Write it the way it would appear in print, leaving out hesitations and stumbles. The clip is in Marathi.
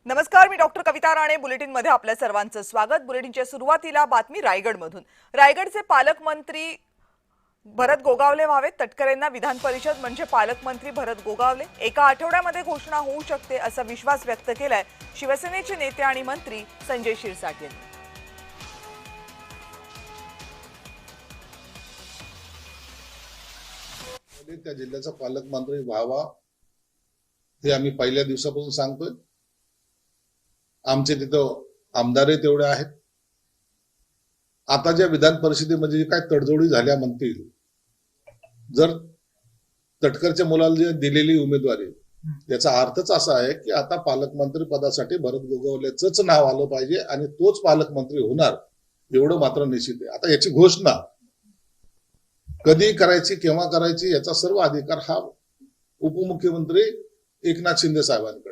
नमस्कार, मी डॉक्टर कविता राणे. बुलेटिनमध्ये आपल्या सर्वांचं स्वागत. बुलेटिनच्या सुरुवातीला बातमी रायगडमधून. रायगडचे पालकमंत्री भरत गोगावले व्हावेत. तटकरेंना विधान परिषद म्हणजे पालकमंत्री भरत गोगावले. एका आठवड्यामध्ये घोषणा होऊ शकते असा विश्वास व्यक्त केलाय शिवसेनेचे नेते आणि मंत्री संजय शिरसाट यांनी. त्या जिल्ह्याचा पालकमंत्री व्हावा हे आम्ही पहिल्या दिवसापासून सांगतोय. आमचे तिथं आमदारही तेवढे आहेत. आता ज्या विधान परिषदेमध्ये काय तडजोडी झाल्या म्हणतील, जर तटकरच्या मुलाला जे दिलेली उमेदवारी याचा अर्थच असा आहे की आता पालकमंत्री पदासाठी भरत गोगावलेच नाव आलं पाहिजे आणि तोच पालकमंत्री होणार एवढं मात्र निश्चित आहे. आता याची घोषणा कधी करायची, केव्हा करायची याचा सर्व अधिकार हा उपमुख्यमंत्री एकनाथ शिंदे साहेबांकडे.